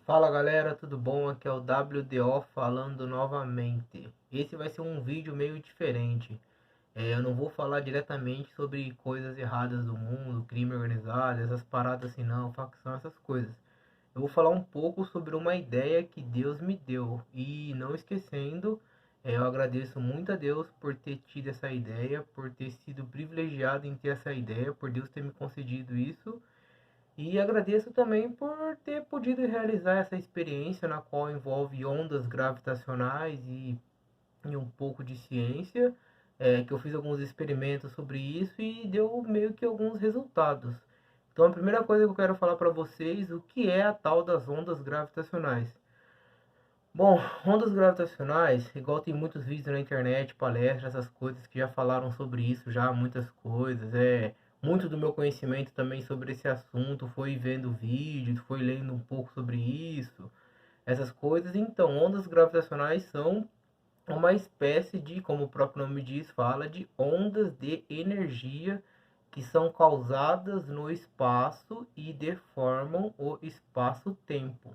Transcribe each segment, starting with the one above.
Fala galera, tudo bom? Aqui é o WDO falando novamente. Esse vai ser um vídeo meio diferente. Eu não vou falar diretamente sobre coisas erradas do mundo, crime organizado, essas paradas assim não, facção, essas coisas. Eu vou falar um pouco sobre uma ideia que Deus me deu. E não esquecendo, eu agradeço muito a Deus por ter tido essa ideia, por ter sido privilegiado em ter essa ideia, por Deus ter me concedido isso. E agradeço também por ter podido realizar essa experiência na qual envolve ondas gravitacionais e um pouco de ciência, que eu fiz alguns experimentos sobre isso e deu meio que alguns resultados. Então a primeira coisa que eu quero falar para vocês, o que é a tal das ondas gravitacionais? Bom, ondas gravitacionais, igual tem muitos vídeos na internet, palestras, essas coisas que já falaram sobre isso, já muitas coisas. Muito do meu conhecimento também sobre esse assunto foi vendo vídeos, foi lendo um pouco sobre isso, essas coisas. Então, ondas gravitacionais são uma espécie de, como o próprio nome diz, fala de ondas de energia que são causadas no espaço e deformam o espaço-tempo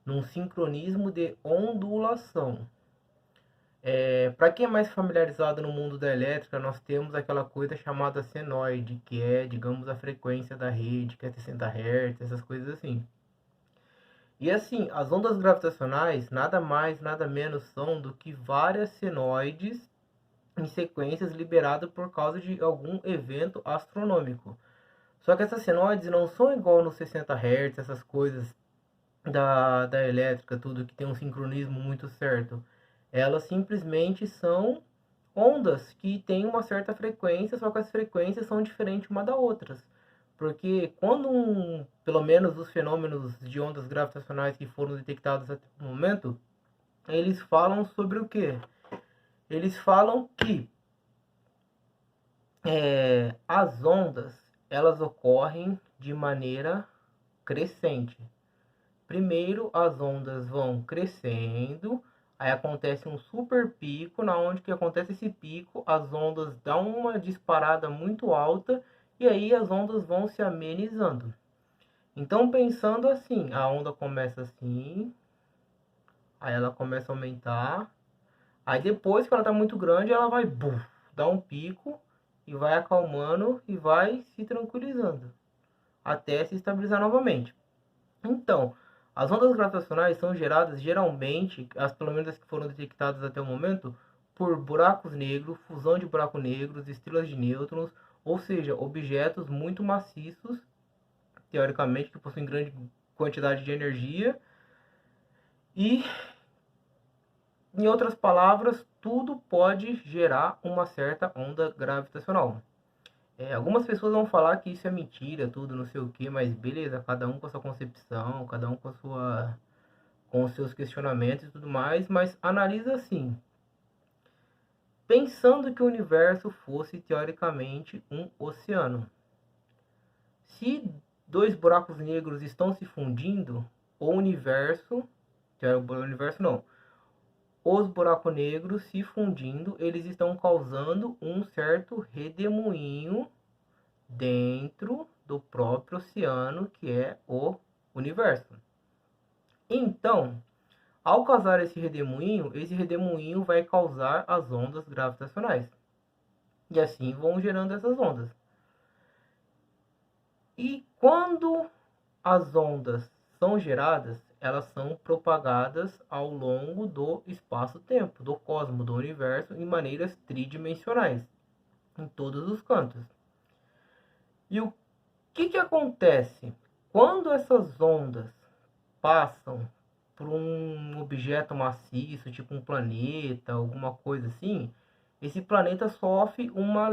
num sincronismo de ondulação. Para quem é mais familiarizado no mundo da elétrica, nós temos aquela coisa chamada senoide, que é, digamos, a frequência da rede, que é 60 Hz, essas coisas assim. E assim, as ondas gravitacionais nada mais, nada menos são do que várias senoides em sequências liberadas por causa de algum evento astronômico. Só que essas senoides não são igual nos 60 Hz, essas coisas da elétrica, tudo que tem um sincronismo muito certo. Elas simplesmente são ondas que têm uma certa frequência, só que as frequências são diferentes uma da outras. Porque pelo menos os fenômenos de ondas gravitacionais que foram detectados até o momento, eles falam sobre o quê? Eles falam que as ondas elas ocorrem de maneira crescente. Primeiro as ondas vão crescendo, aí acontece um super pico, na onde que acontece esse pico, as ondas dão uma disparada muito alta e aí as ondas vão se amenizando. Então pensando assim, a onda começa assim, aí ela começa a aumentar, aí depois que ela está muito grande, ela vai dar um pico e vai acalmando e vai se tranquilizando até se estabilizar novamente. Então, as ondas gravitacionais são geradas geralmente, pelo menos as que foram detectadas até o momento, por buracos negros, fusão de buracos negros, estrelas de nêutrons, ou seja, objetos muito maciços, teoricamente, que possuem grande quantidade de energia. E, em outras palavras, tudo pode gerar uma certa onda gravitacional. Algumas pessoas vão falar que isso é mentira, tudo, não sei o que, mas beleza, cada um com a sua concepção, cada um com os seus questionamentos e tudo mais, mas analisa assim, pensando que o universo fosse teoricamente um oceano. Se dois buracos negros estão se fundindo, o universo não, os buracos negros se fundindo, eles estão causando um certo redemoinho dentro do próprio oceano, que é o universo. Então, ao causar esse redemoinho vai causar as ondas gravitacionais. E assim vão gerando essas ondas. E quando as ondas são geradas, elas são propagadas ao longo do espaço-tempo, do cosmos, do universo, em maneiras tridimensionais, em todos os cantos. E o que acontece? Quando essas ondas passam por um objeto maciço, tipo um planeta, alguma coisa assim, esse planeta sofre uma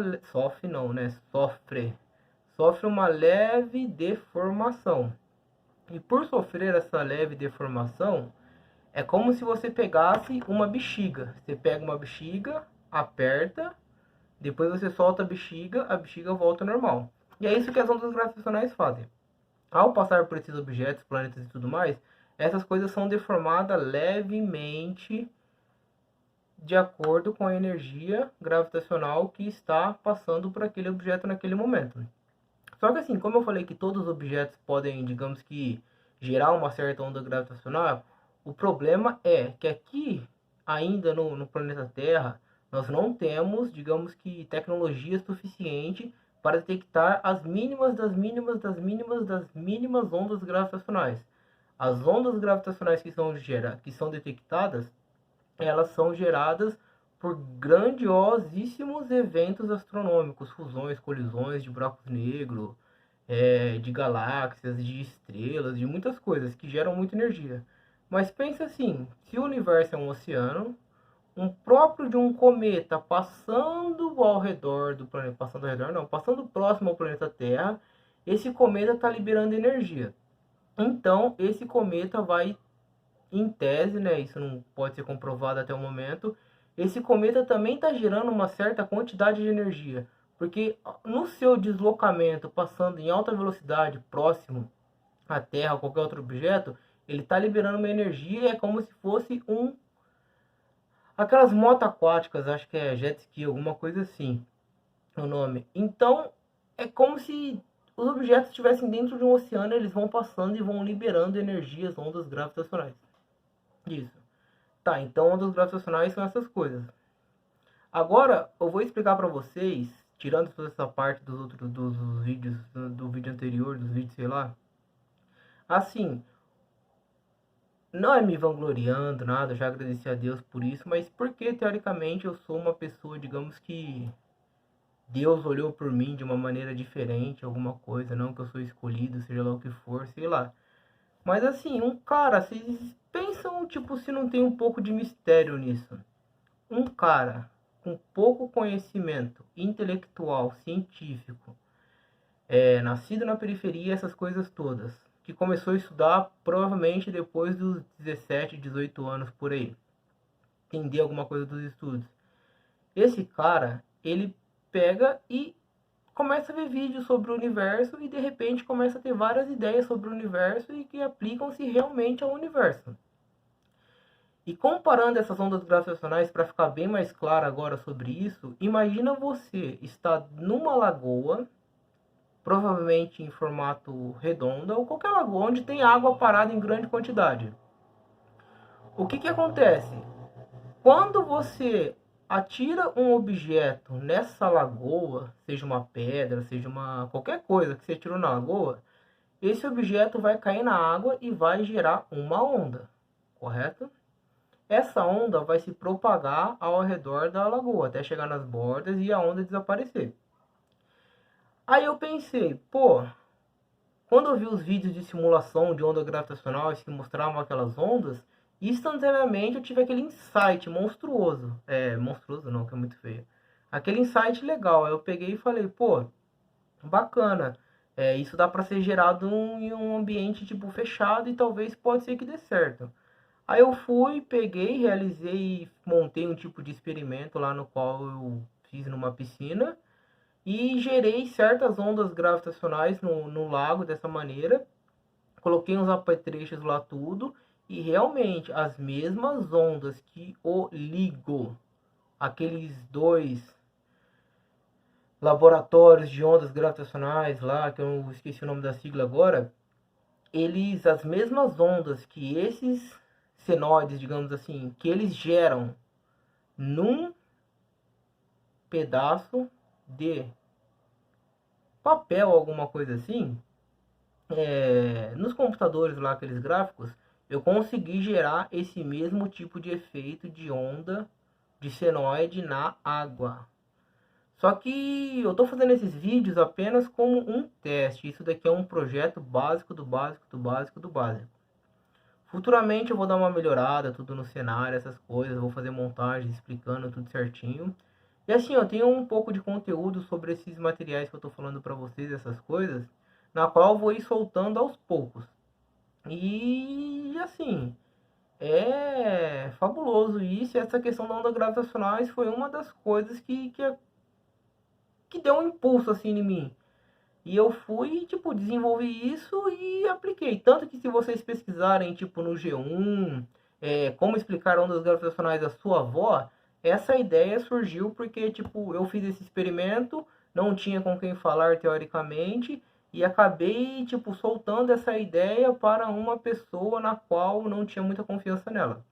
leve deformação. E por sofrer essa leve deformação, é como se você pegasse uma bexiga. Você pega uma bexiga, aperta, depois você solta a bexiga volta ao normal. E é isso que as ondas gravitacionais fazem. Ao passar por esses objetos, planetas e tudo mais, essas coisas são deformadas levemente de acordo com a energia gravitacional que está passando por aquele objeto naquele momento. Só que assim, como eu falei que todos os objetos podem, digamos que, gerar uma certa onda gravitacional. O problema é que aqui, ainda no planeta Terra, nós não temos, digamos que, tecnologia suficiente para detectar as mínimas das mínimas das mínimas das mínimas ondas gravitacionais. As ondas gravitacionais que são detectadas, elas são geradas por grandiosíssimos eventos astronômicos, fusões, colisões de buracos negros, de galáxias, de estrelas, de muitas coisas que geram muita energia. Mas pensa assim, se o universo é um oceano, um próprio de um cometa passando ao redor do planeta, passando ao redor não, passando próximo ao planeta Terra, esse cometa está liberando energia. Então, esse cometa vai, em tese, né, isso não pode ser comprovado até o momento, esse cometa também está gerando uma certa quantidade de energia, porque no seu deslocamento, passando em alta velocidade, próximo à Terra ou qualquer outro objeto, ele está liberando uma energia, é como se fosse aquelas motos aquáticas, acho que é jet ski, alguma coisa assim, o nome. Então, é como se os objetos estivessem dentro de um oceano, eles vão passando e vão liberando energias, ondas gravitacionais. Isso. Tá, então ondas gravitacionais são essas coisas. Agora, eu vou explicar para vocês, tirando toda essa parte dos vídeos, do vídeo anterior, dos vídeos, sei lá. Assim, não é me vangloriando, nada, eu já agradeci a Deus por isso, mas porque teoricamente eu sou uma pessoa, digamos que Deus olhou por mim de uma maneira diferente, alguma coisa, não que eu sou escolhido, seja lá o que for, sei lá. Mas assim, um cara, vocês pensam, tipo, se não tem um pouco de mistério nisso. Um cara com pouco conhecimento intelectual, científico, nascido na periferia, essas coisas todas, que começou a estudar provavelmente depois dos 17, 18 anos por aí, entender alguma coisa dos estudos. Esse cara, ele pega e começa a ver vídeos sobre o universo e de repente começa a ter várias ideias sobre o universo e que aplicam-se realmente ao universo. E comparando essas ondas gravitacionais, para ficar bem mais claro agora sobre isso, imagina você estar numa lagoa, provavelmente em formato redondo, ou qualquer lagoa onde tem água parada em grande quantidade. O que acontece? Quando você atira um objeto nessa lagoa, seja uma pedra, seja qualquer coisa que você tirou na lagoa, esse objeto vai cair na água e vai gerar uma onda, correto? Essa onda vai se propagar ao redor da lagoa, até chegar nas bordas e a onda desaparecer. Aí eu pensei, pô, quando eu vi os vídeos de simulação de onda gravitacional que mostravam aquelas ondas, instantaneamente eu tive aquele insight monstruoso. Monstruoso não, que é muito feio. Aquele insight legal. Aí eu peguei e falei, pô, bacana. Isso dá para ser gerado em um ambiente tipo fechado e talvez pode ser que dê certo. Aí eu fui, peguei, realizei, montei um tipo de experimento lá no qual eu fiz numa piscina e gerei certas ondas gravitacionais no lago dessa maneira. Coloquei uns apetrechos lá tudo e realmente as mesmas ondas que o LIGO, aqueles dois laboratórios de ondas gravitacionais lá, que eu esqueci o nome da sigla agora, as mesmas ondas que esses senoides, digamos assim, que eles geram num pedaço de papel, alguma coisa assim, nos computadores lá, aqueles gráficos, eu consegui gerar esse mesmo tipo de efeito de onda de senoide na água. Só que eu estou fazendo esses vídeos apenas como um teste. Isso daqui é um projeto básico do básico do básico do básico. Futuramente eu vou dar uma melhorada, tudo no cenário, essas coisas. Vou fazer montagens explicando tudo certinho. E assim, eu tenho um pouco de conteúdo sobre esses materiais que eu estou falando para vocês, essas coisas, na qual eu vou ir soltando aos poucos. E assim, é fabuloso isso. E essa questão da onda gravitacional foi uma das coisas que deu um impulso assim em mim. E eu fui, tipo, desenvolvi isso e apliquei. Tanto que se vocês pesquisarem, tipo, no G1, como explicar ondas gravitacionais à sua avó, essa ideia surgiu porque, tipo, eu fiz esse experimento, não tinha com quem falar teoricamente, e acabei, tipo, soltando essa ideia para uma pessoa na qual não tinha muita confiança nela.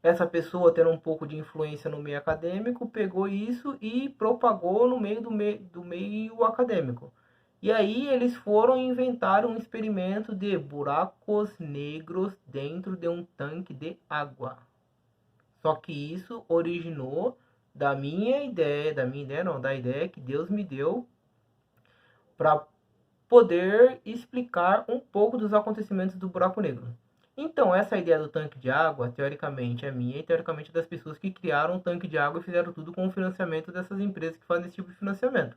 Essa pessoa, tendo um pouco de influência no meio acadêmico, pegou isso e propagou no meio do meio acadêmico. E aí eles foram inventar um experimento de buracos negros dentro de um tanque de água. Só que isso originou da ideia que Deus me deu para poder explicar um pouco dos acontecimentos do buraco negro. Então, essa ideia do tanque de água, teoricamente, é minha e teoricamente é das pessoas que criaram o tanque de água e fizeram tudo com o financiamento dessas empresas que fazem esse tipo de financiamento.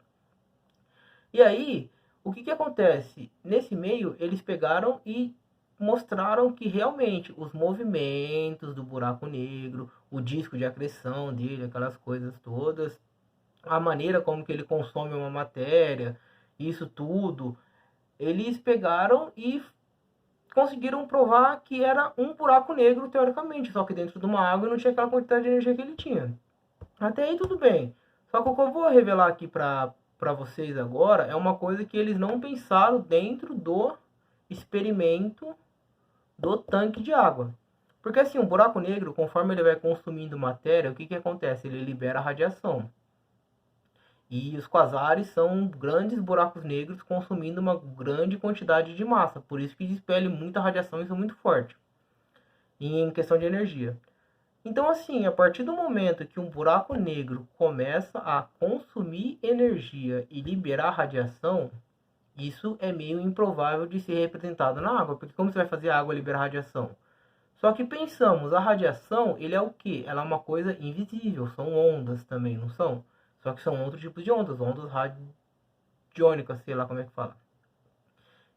E aí, o que acontece? Nesse meio, eles pegaram e mostraram que realmente os movimentos do buraco negro, o disco de acreção dele, aquelas coisas todas, a maneira como que ele consome uma matéria, isso tudo, eles pegaram e conseguiram provar que era um buraco negro teoricamente, só que dentro de uma água não tinha aquela quantidade de energia que ele tinha. Até aí tudo bem. Só que o que eu vou revelar aqui para vocês agora é uma coisa que eles não pensaram dentro do experimento do tanque de água. Porque assim, um buraco negro, conforme ele vai consumindo matéria, o que acontece? Ele libera radiação. E os quasares são grandes buracos negros consumindo uma grande quantidade de massa. Por isso que expele muita radiação e são muito fortes em questão de energia. Então, assim, a partir do momento que um buraco negro começa a consumir energia e liberar radiação, isso é meio improvável de ser representado na água. Porque como você vai fazer a água liberar radiação? Só que pensamos, a radiação, ele é o quê? Ela é uma coisa invisível, são ondas também, não são? Só que são outros tipos de ondas radiônicas, sei lá como é que fala.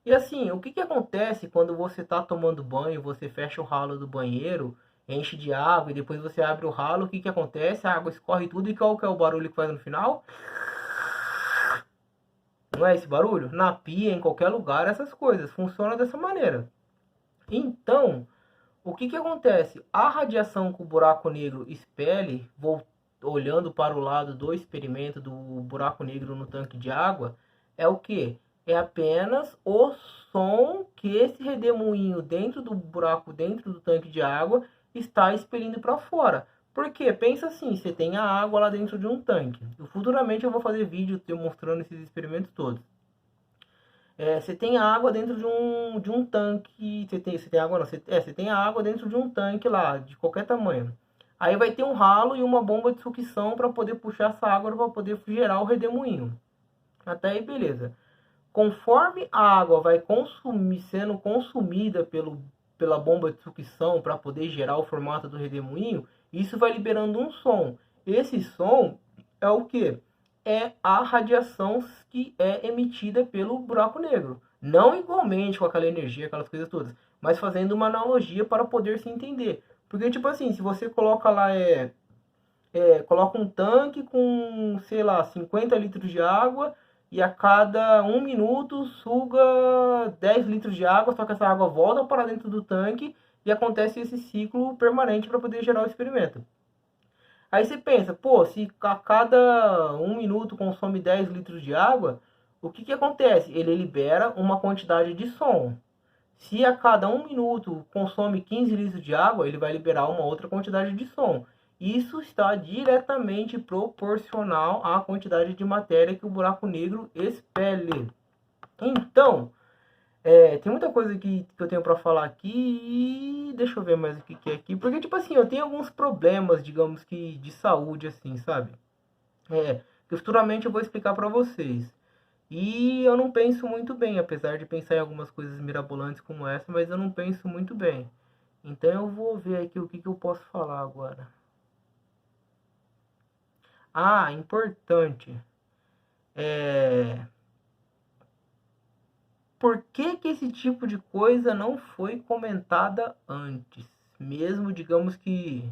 E assim, o que acontece quando você está tomando banho, você fecha o ralo do banheiro, enche de água e depois você abre o ralo, o que acontece? A água escorre tudo e qual que é o barulho que faz no final? Não é esse barulho? Na pia, em qualquer lugar, essas coisas. Funciona dessa maneira. Então, o que acontece? A radiação que o buraco negro expele, olhando para o lado do experimento do buraco negro no tanque de água, é o que? É apenas o som que esse redemoinho dentro do buraco, dentro do tanque de água, está expelindo para fora. Porque, pensa assim, você tem a água lá dentro de um tanque. Futuramente eu vou fazer vídeo mostrando esses experimentos todos. Você tem água dentro de um tanque. Você tem água não, você tem a água dentro de um tanque lá, de qualquer tamanho. Aí vai ter um ralo e uma bomba de sucção para poder puxar essa água para poder gerar o redemoinho. Até aí, beleza. Conforme a água vai sendo consumida pela bomba de sucção para poder gerar o formato do redemoinho, isso vai liberando um som. Esse som é o que? É a radiação que é emitida pelo buraco negro. Não igualmente com aquela energia, aquelas coisas todas, mas fazendo uma analogia para poder se entender. Porque, tipo assim, se você coloca lá, coloca um tanque com, sei lá, 50 litros de água e a cada 1 minuto suga 10 litros de água, só que essa água volta para dentro do tanque e acontece esse ciclo permanente para poder gerar o experimento. Aí você pensa, pô, se a cada 1 minuto consome 10 litros de água, o que acontece? Ele libera uma quantidade de som. Se a cada 1 minuto consome 15 litros de água, ele vai liberar uma outra quantidade de som. Isso está diretamente proporcional à quantidade de matéria que o buraco negro expele. Então, tem muita coisa que eu tenho para falar aqui e deixa eu ver mais o que é aqui. Porque, tipo assim, eu tenho alguns problemas, digamos que, de saúde, assim, sabe? Que futuramente eu vou explicar para vocês. E eu não penso muito bem, apesar de pensar em algumas coisas mirabolantes como essa, mas eu não penso muito bem. Então eu vou ver aqui o que eu posso falar agora. Ah, importante. Por que esse tipo de coisa não foi comentada antes? Mesmo, digamos que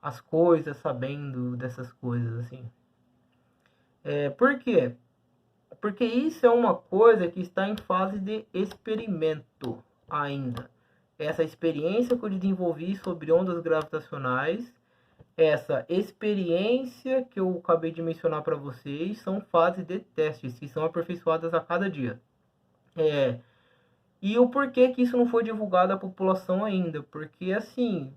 as coisas, sabendo dessas coisas, assim. Por quê? Porque isso é uma coisa que está em fase de experimento ainda. Essa experiência que eu desenvolvi sobre ondas gravitacionais, essa experiência que eu acabei de mencionar para vocês, são fases de testes que são aperfeiçoadas a cada dia. É, e o porquê que isso não foi divulgado à população ainda? Porque assim,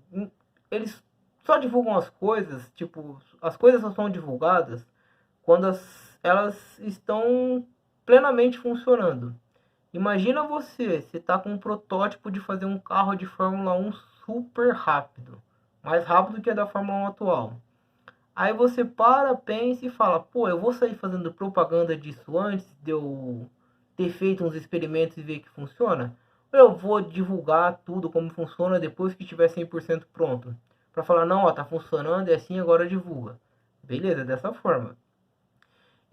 eles só divulgam as coisas, tipo, as coisas só são divulgadas quando elas estão plenamente funcionando. Imagina você está com um protótipo de fazer um carro de Fórmula 1 super rápido, mais rápido que a da Fórmula 1 atual. Aí você para, pensa e fala, pô, eu vou sair fazendo propaganda disso antes de eu ter feito uns experimentos e ver que funciona? Ou eu vou divulgar tudo como funciona depois que estiver 100% pronto? Para falar, não, ó, tá funcionando, é assim, agora divulga. Beleza, dessa forma.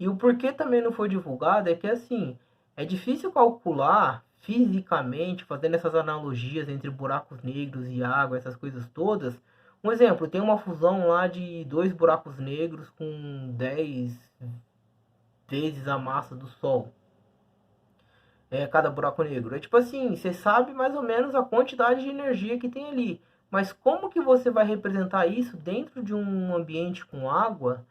E o porquê também não foi divulgado é que assim, é difícil calcular fisicamente, fazendo essas analogias entre buracos negros e água, essas coisas todas. Um exemplo, tem uma fusão lá de dois buracos negros com 10 vezes a massa do Sol. Cada buraco negro. É tipo assim, você sabe mais ou menos a quantidade de energia que tem ali. Mas como que você vai representar isso dentro de um ambiente com água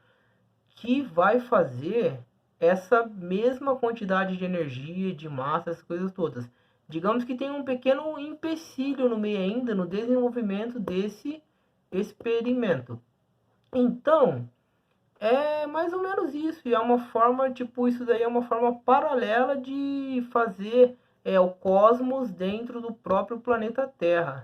que vai fazer essa mesma quantidade de energia, de massa, essas coisas todas? Digamos que tem um pequeno empecilho no meio ainda no desenvolvimento desse experimento. Então, é mais ou menos isso. E é uma forma, tipo, isso daí é uma forma paralela de fazer o cosmos dentro do próprio planeta Terra.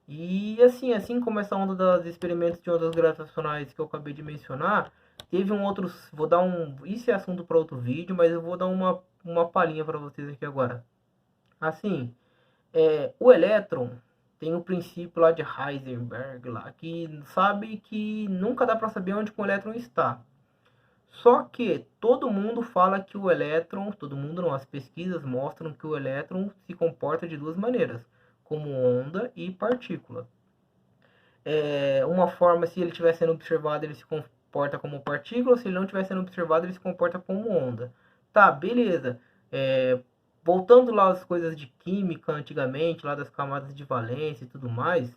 E assim como essa onda dos experimentos de ondas gravitacionais que eu acabei de mencionar, teve um outro. Vou dar um. Isso é assunto para outro vídeo, mas eu vou dar uma palhinha para vocês aqui agora. Assim, o elétron tem o princípio lá de Heisenberg lá, que sabe que nunca dá para saber onde o elétron está. Só que todo mundo fala que o elétron, todo mundo não, as pesquisas mostram que o elétron se comporta de duas maneiras, como onda e partícula. Uma forma, se ele estiver sendo observado, ele se comporta como partícula, se ele não estiver sendo observado, ele se comporta como onda. Tá, beleza. Voltando lá às coisas de química antigamente, lá das camadas de valência e tudo mais,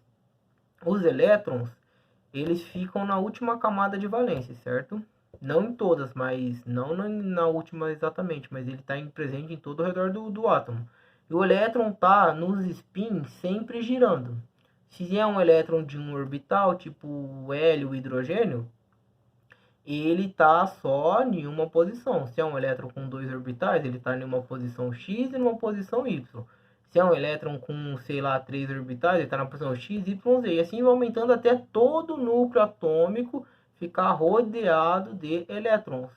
os elétrons, eles ficam na última camada de valência, certo? Não em todas, mas não na última exatamente, mas ele está presente em todo o redor do átomo. E o elétron está nos spins sempre girando. Se é um elétron de um orbital, tipo o hélio, o hidrogênio, ele está só em uma posição. Se é um elétron com dois orbitais, ele está em uma posição X e numa posição Y. Se é um elétron com, sei lá, três orbitais, ele está na posição X, Y, Z. E assim vai aumentando até todo o núcleo atômico ficar rodeado de elétrons.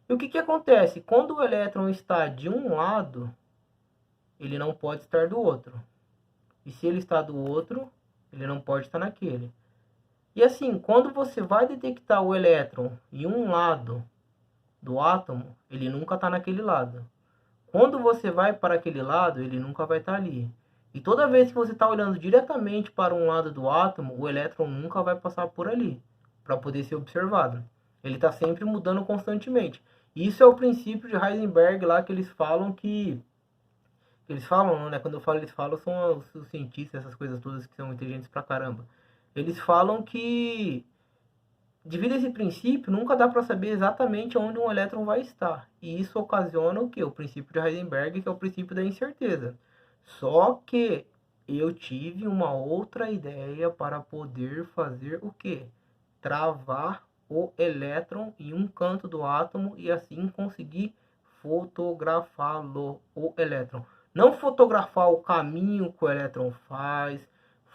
E o que acontece? Quando o elétron está de um lado, ele não pode estar do outro. E se ele está do outro, ele não pode estar naquele. E assim, quando você vai detectar o elétron em um lado do átomo, ele nunca está naquele lado. Quando você vai para aquele lado, ele nunca vai estar ali. E toda vez que você está olhando diretamente para um lado do átomo, o elétron nunca vai passar por ali para poder ser observado. Ele está sempre mudando constantemente. Isso é o princípio de Heisenberg lá que eles falam que eles falam, né? Quando eu falo eles falam, são os cientistas, essas coisas todas que são inteligentes pra caramba. Eles falam que devido a esse princípio, nunca dá para saber exatamente onde um elétron vai estar. E isso ocasiona o que? O princípio de Heisenberg, que é o princípio da incerteza. Só que eu tive uma outra ideia para poder fazer o que? Travar o elétron em um canto do átomo e assim conseguir fotografá-lo, o elétron. Não fotografar o caminho que o elétron faz,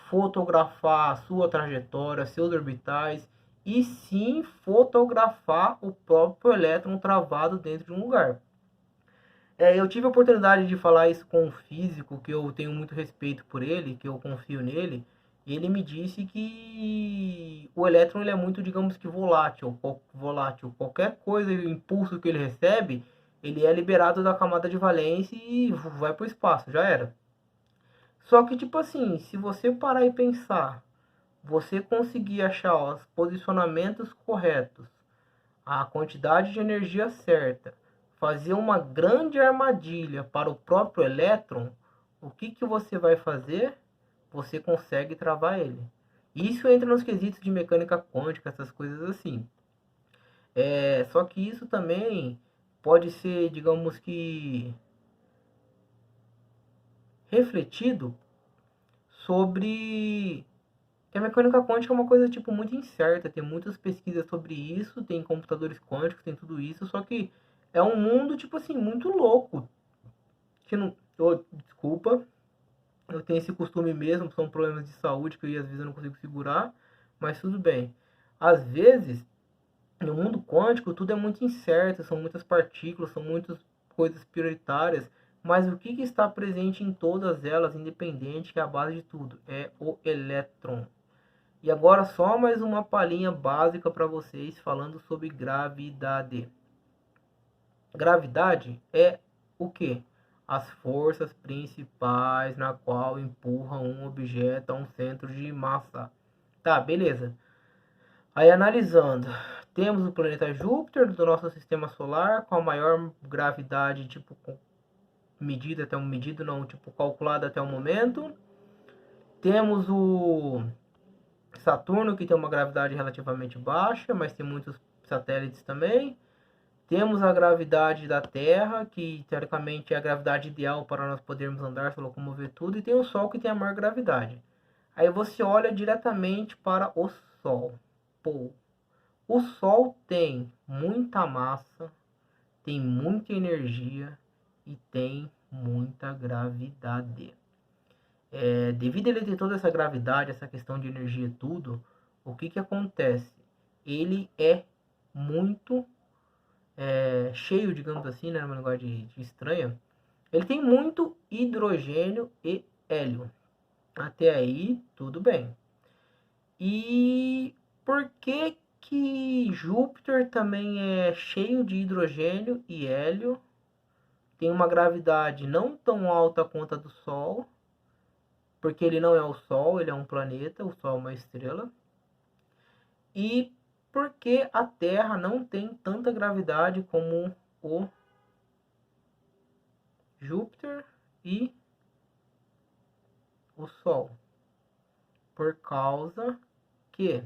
fotografar a sua trajetória, seus orbitais, e sim fotografar o próprio elétron travado dentro de um lugar. Eu tive a oportunidade de falar isso com um físico que eu tenho muito respeito por ele, que eu confio nele, e ele me disse que o elétron ele é muito, digamos que volátil. Qualquer coisa, impulso que ele recebe, ele é liberado da camada de valência e vai para o espaço, já era. Só que, tipo assim, se você parar e pensar, você conseguir achar os posicionamentos corretos, a quantidade de energia certa, fazer uma grande armadilha para o próprio elétron, o que você vai fazer? Você consegue travar ele. Isso entra nos quesitos de mecânica quântica, essas coisas assim. Só que isso também pode ser, digamos que, refletido sobre que a mecânica quântica é uma coisa tipo muito incerta, tem muitas pesquisas sobre isso, tem computadores quânticos, tem tudo isso, só que é um mundo tipo assim muito louco, que não, desculpa, eu tenho esse costume mesmo, são problemas de saúde que eu, às vezes eu não consigo segurar, mas tudo bem. Às vezes, no mundo quântico, tudo é muito incerto, são muitas partículas, são muitas coisas prioritárias, mas o que está presente em todas elas, independente, que é a base de tudo, é o elétron. E agora só mais uma palhinha básica para vocês falando sobre gravidade. Gravidade é o que? As forças principais na qual empurram um objeto a um centro de massa. Tá, beleza. Aí analisando, temos o planeta Júpiter do nosso sistema solar com a maior gravidade, tipo medida até um medido não, tipo calculada até o momento. Temos o Saturno que tem uma gravidade relativamente baixa, mas tem muitos satélites também. Temos a gravidade da Terra, que teoricamente é a gravidade ideal para nós podermos andar, se locomover tudo, e tem o Sol que tem a maior gravidade. Aí você olha diretamente para o Sol. Pô, o Sol tem muita massa, tem muita energia e tem muita gravidade. Devido a ele ter toda essa gravidade, essa questão de energia e tudo, o que acontece? Ele é muito cheio, digamos assim, né, uma linguagem de estranha. Ele tem muito hidrogênio e hélio. Até aí, tudo bem. E por que Júpiter também é cheio de hidrogênio e hélio? Tem uma gravidade não tão alta quanto a do Sol, porque ele não é o Sol, ele é um planeta, o Sol é uma estrela. E porque a Terra não tem tanta gravidade como o Júpiter e o Sol. Por causa que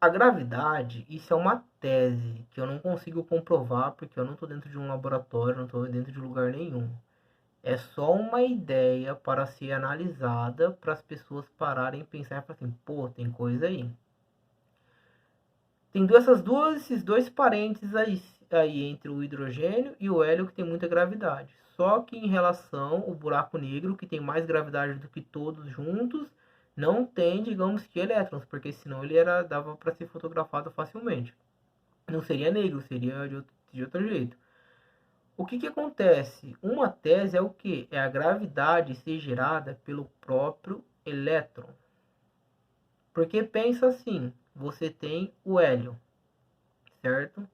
a gravidade, isso é uma tese que eu não consigo comprovar porque eu não estou dentro de um laboratório, não estou dentro de lugar nenhum. É só uma ideia para ser analisada para as pessoas pararem e pensar e falar assim, pô, tem coisa aí. Tem esses dois parênteses aí entre o hidrogênio e o hélio que tem muita gravidade. Só que em relação ao buraco negro, que tem mais gravidade do que todos juntos, não tem, digamos que elétrons, porque senão ele dava para ser fotografado facilmente. Não seria negro, seria de outro jeito. O que acontece? Uma tese é o que? É a gravidade ser gerada pelo próprio elétron. Porque pensa assim, você tem o hélio, certo?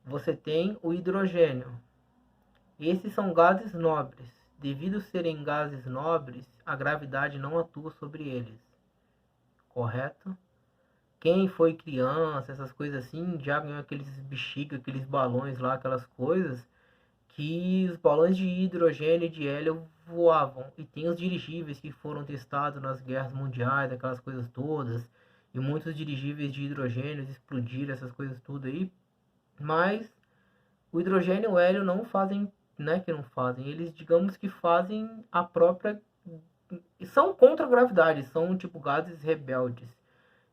Você tem o hidrogênio. Esses são gases nobres. Devido a serem gases nobres, a gravidade não atua sobre eles. Correto? Quem foi criança, essas coisas assim, já ganhou aqueles bexiga, aqueles balões lá, aquelas coisas, que os balões de hidrogênio e de hélio voavam. E tem os dirigíveis que foram testados nas guerras mundiais, aquelas coisas todas. E muitos dirigíveis de hidrogênio explodiram, essas coisas tudo aí. Mas o hidrogênio e o hélio não fazem, né, que não fazem. Eles, digamos que fazem a própria... São contra a gravidade, são tipo gases rebeldes.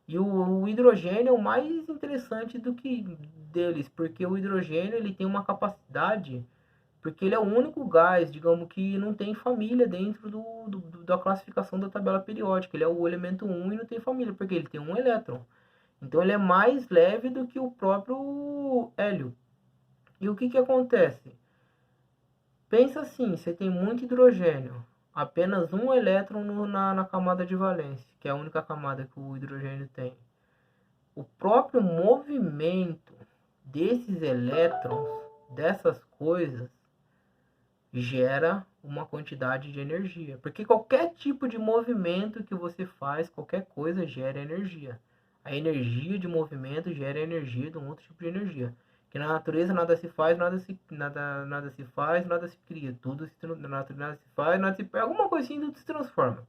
E o hidrogênio é o mais interessante do que deles, porque o hidrogênio ele tem uma capacidade, porque ele é o único gás, digamos, que não tem família dentro da classificação da tabela periódica. Ele é o elemento 1 e não tem família, porque ele tem um elétron. Então ele é mais leve do que o próprio hélio. E o que acontece? Pensa assim, você tem muito hidrogênio, apenas um elétron na camada de valência, que é a única camada que o hidrogênio tem. O próprio movimento desses elétrons, dessas coisas, gera uma quantidade de energia. Porque qualquer tipo de movimento que você faz, qualquer coisa gera energia. A energia de movimento gera energia de um outro tipo de energia. Que na natureza nada se faz, nada se faz, nada se cria. Tudo na natureza nada se faz, nada se alguma coisinha tudo se transforma.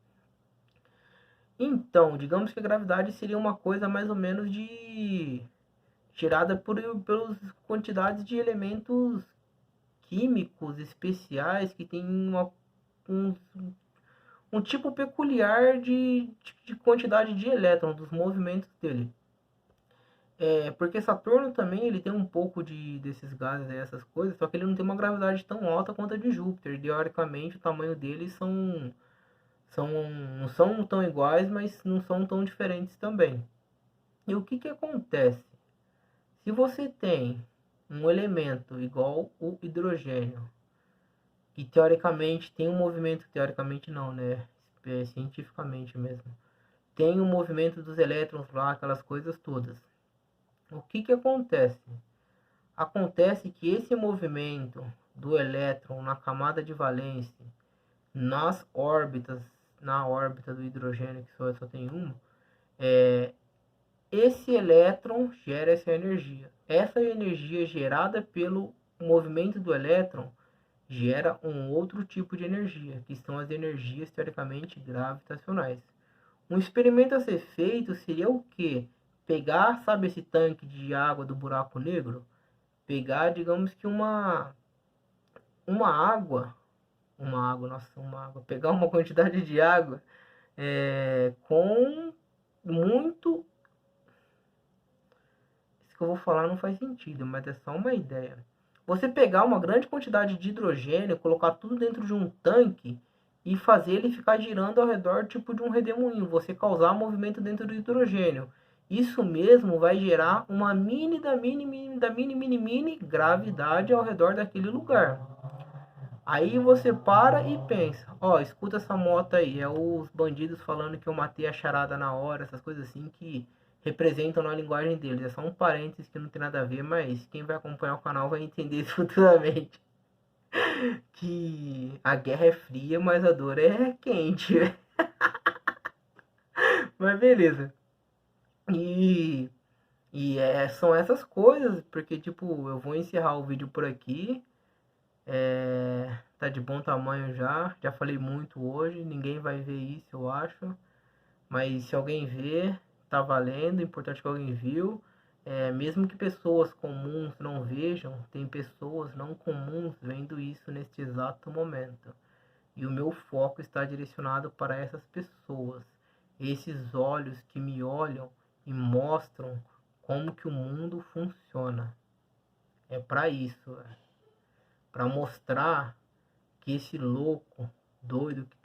Então, digamos que a gravidade seria uma coisa mais ou menos de tirada pelas quantidades de elementos químicos especiais que tem um, um tipo peculiar de quantidade de elétrons, dos movimentos dele. Porque Saturno também ele tem um pouco desses gases e essas coisas, só que ele não tem uma gravidade tão alta quanto a de Júpiter. Teoricamente, o tamanho deles não são tão iguais, mas não são tão diferentes também. E o que, que acontece? Se você tem um elemento igual o hidrogênio, que teoricamente tem um movimento, teoricamente não, né? Cientificamente mesmo. Tem um movimento dos elétrons lá, aquelas coisas todas. O que, que acontece? Acontece que esse movimento do elétron na camada de valência, nas órbitas, na órbita do hidrogênio, que só tem uma, esse elétron gera essa energia. Essa energia gerada pelo movimento do elétron gera um outro tipo de energia, que são as energias teoricamente gravitacionais. Um experimento a ser feito seria o quê? Pegar, sabe esse tanque de água do buraco negro? Pegar, digamos que uma água, pegar uma quantidade de água com muito. Isso que eu vou falar não faz sentido, mas é só uma ideia. Você pegar uma grande quantidade de hidrogênio, colocar tudo dentro de um tanque e fazer ele ficar girando ao redor tipo de um redemoinho, você causar movimento dentro do hidrogênio. Isso mesmo vai gerar uma mini gravidade ao redor daquele lugar. Aí você para e pensa, ó, escuta essa moto aí, é os bandidos falando que eu matei a charada na hora, essas coisas assim que representam na linguagem deles. É só um parênteses que não tem nada a ver, mas quem vai acompanhar o canal vai entender isso futuramente. Que a guerra é fria, mas a dor é quente. Mas beleza. E, são essas coisas, porque tipo, eu vou encerrar o vídeo por aqui. Tá de bom tamanho já. Já falei muito hoje. Ninguém vai ver isso, eu acho. Mas se alguém ver, tá valendo. Importante que alguém viu. Mesmo que pessoas comuns não vejam, tem pessoas não comuns vendo isso neste exato momento. E o meu foco está direcionado para essas pessoas. Esses olhos que me olham e mostram como que o mundo funciona. É para isso, para mostrar que esse louco, doido que tá